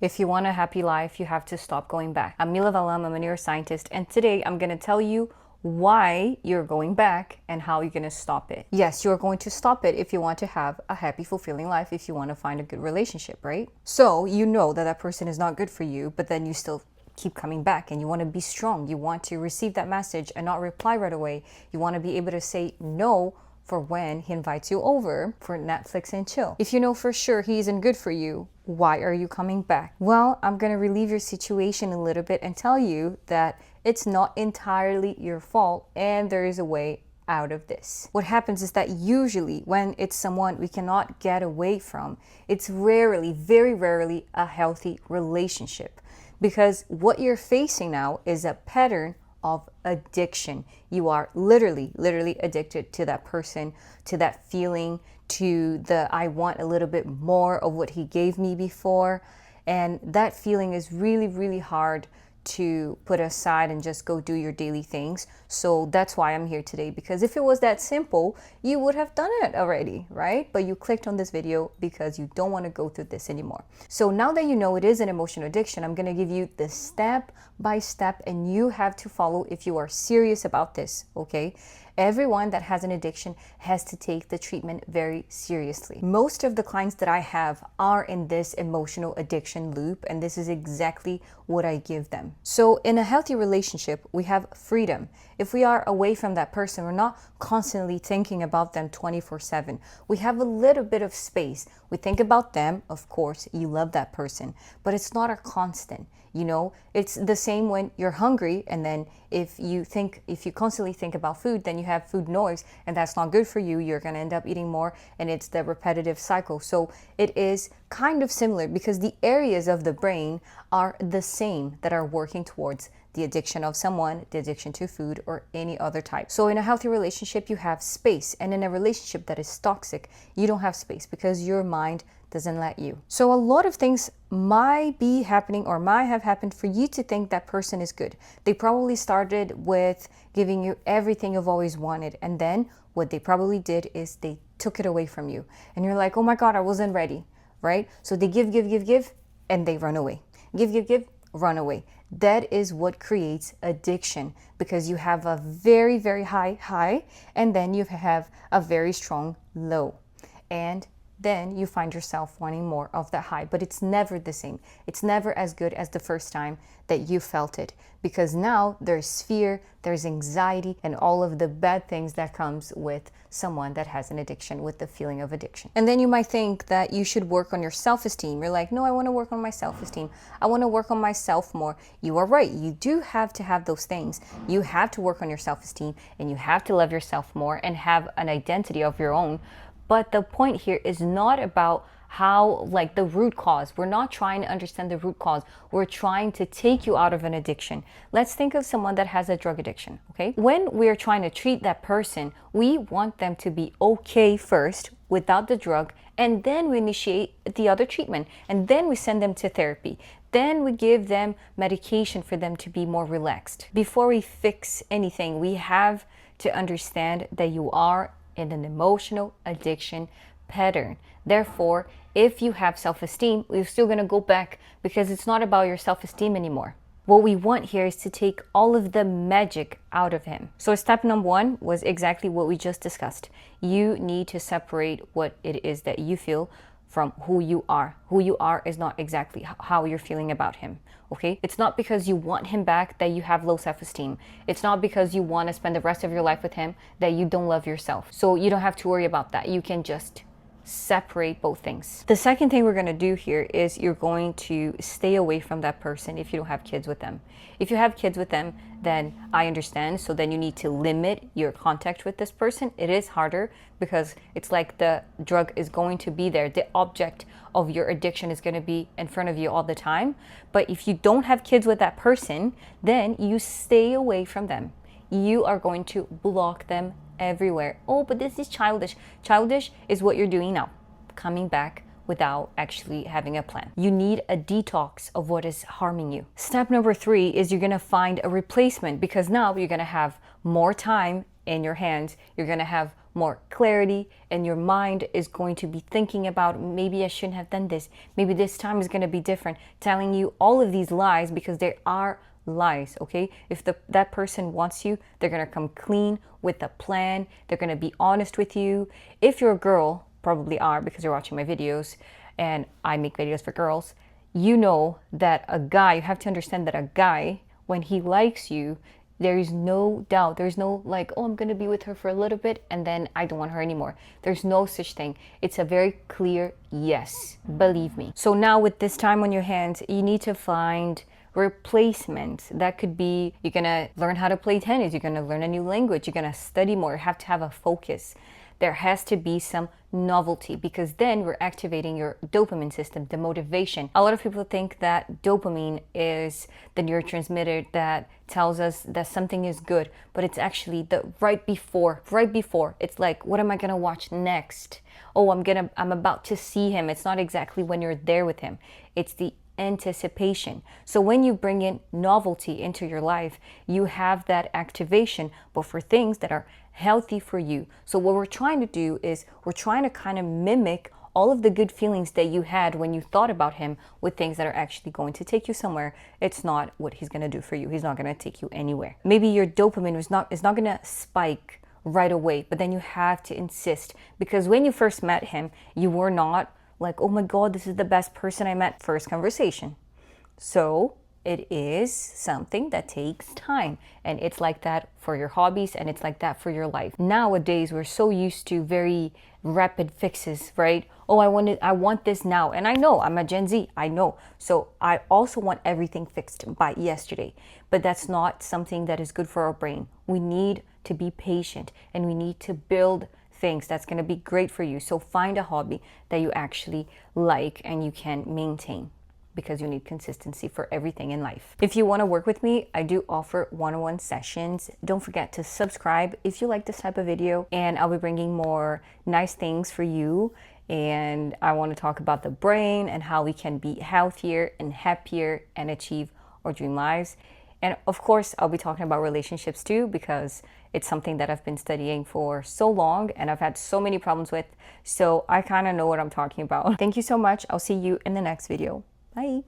If you want a happy life, you have to stop going back. I'm Mila Valam, I'm a neuroscientist, and today I'm going to tell you why you're going back and how you're going to stop it. Yes, you're going to stop it if you want to have a happy, fulfilling life, if you want to find a good relationship, right? So you know that that person is not good for you, but then you still keep coming back and you want to be strong. You want to receive that message and not reply right away. You want to be able to say no for when he invites you over for Netflix and chill. If you know for sure he isn't good for you, why are you coming back? Well, I'm gonna relieve your situation a little bit and tell you that it's not entirely your fault and there is a way out of this. What happens is that usually when it's someone we cannot get away from, it's rarely, very rarely a healthy relationship, because what you're facing now is a pattern of addiction. You are literally addicted to that person, to that feeling, to the I want a little bit more of what he gave me before. And that feeling is really hard to put aside and just go do your daily things. So that's why I'm here today, because if it was that simple, you would have done it already, right? But you clicked on this video because you don't want to go through this anymore. So now that you know it is an emotional addiction, I'm going to give you the step by step and you have to follow if you are serious about this, okay? Everyone that has an addiction has to take the treatment very seriously. Most of the clients that I have are in this emotional addiction loop, and this is exactly what I give them. So in a healthy relationship, we have freedom. If we are away from that person, we're not constantly thinking about them 24/7. We have a little bit of space. We think about them, of course, you love that person, but it's not a constant. You know, it's the same when you're hungry, and then if you constantly think about food, then you have food noise, and that's not good for you. You're going to end up eating more, and it's the repetitive cycle. So it is kind of similar, because the areas of the brain are the same that are working towards the addiction of someone, the addiction to food, or any other type. So in a healthy relationship, you have space, and in a relationship that is toxic, you don't have space because your mind doesn't let you. So a lot of things might be happening or might have happened for you to think that person is good. They probably started with giving you everything you've always wanted, and then what they probably did is they took it away from you. And you're like, oh my God, I wasn't ready, right? So they give, and they run away. Give, run away. That is what creates addiction, because you have a very high, and then you have a very strong low. And then you find yourself wanting more of that high, but it's never the same. It's never as good as the first time that you felt it, because now there's fear, there's anxiety, and all of the bad things that comes with someone that has an addiction, with the feeling of addiction. And then you might think that you should work on your self-esteem. You're like, no, I want to work on my self-esteem. I want to work on myself more. You are right. You do have to have those things. You have to work on your self-esteem, and you have to love yourself more and have an identity of your own. But the point here is not about how, like, the root cause. We're not trying to understand the root cause. We're trying to take you out of an addiction. Let's think of someone that has a drug addiction, okay? When we're trying to treat that person, we want them to be okay first without the drug, and then we initiate the other treatment, and then we send them to therapy. Then we give them medication for them to be more relaxed. Before we fix anything, we have to understand that you are in an emotional addiction pattern. Therefore, if you have self-esteem, we're still going to go back, because it's not about your self-esteem anymore. What we want here is to take all of the magic out of him. So step number one was exactly what we just discussed. You need to separate what it is that you feel from who you are. Who you are is not exactly how you're feeling about him, okay? It's not because you want him back that you have low self-esteem. It's not because you want to spend the rest of your life with him that you don't love yourself. So you don't have to worry about that. You can just separate both things. The second thing we're going to do here is you're going to stay away from that person if you don't have kids with them. If you have kids with them, then I understand. So then you need to limit your contact with this person. It is harder because it's like the drug is going to be there. The object of your addiction is going to be in front of you all the time. But if you don't have kids with that person, then you stay away from them. You are going to block them everywhere. Oh, but this is childish. Childish is what you're doing now, coming back without actually having a plan. You need a detox of what is harming you. Step number 3 is you're gonna find a replacement, because now you're gonna have more time in your hands, you're going to have more clarity, and your mind is going to be thinking about, maybe I shouldn't have done this. Maybe this time is going to be different. Telling you all of these lies because they are lies, okay? If that person wants you, they're going to come clean with a plan. They're going to be honest with you. If you're a girl, probably are because you're watching my videos and I make videos for girls, you know that a guy, you have to understand that a guy, when he likes you, there is no doubt. There's no like, oh, I'm going to be with her for a little bit and then I don't want her anymore. There's no such thing. It's a very clear yes, believe me. So now with this time on your hands, you need to find replacements. That could be, you're going to learn how to play tennis. You're going to learn a new language. You're going to study more. You have to have a focus. There has to be some novelty because then we're activating your dopamine system, the motivation. A lot of people think that dopamine is the neurotransmitter that tells us that something is good, but it's actually the right before. It's like, what am I gonna watch next? Oh, I'm about to see him. It's not exactly when you're there with him. It's the anticipation. So when you bring in novelty into your life, you have that activation, but for things that are healthy for you. So what we're trying to do is we're trying to kind of mimic all of the good feelings that you had when you thought about him with things that are actually going to take you somewhere. It's not what he's going to do for you. He's not going to take you anywhere. Maybe your dopamine is not going to spike right away, but then you have to insist, because when you first met him, you were not like, oh my God, this is the best person I met. First conversation. So it is something that takes time, and it's like that for your hobbies, and it's like that for your life. Nowadays, we're so used to very rapid fixes, right? Oh, I want this now. And I know I'm a Gen Z, I know. So I also want everything fixed by yesterday, but that's not something that is good for our brain. We need to be patient, and we need to build things that's going to be great for you. So find a hobby that you actually like and you can maintain, because you need consistency for everything in life. If you want to work with me, I do offer one-on-one sessions. Don't forget to subscribe if you like this type of video, and I'll be bringing more nice things for you. And I want to talk about the brain and how we can be healthier and happier and achieve our dream lives. And of course, I'll be talking about relationships too, because it's something that I've been studying for so long and I've had so many problems with. So I kind of know what I'm talking about. Thank you so much. I'll see you in the next video. Bye.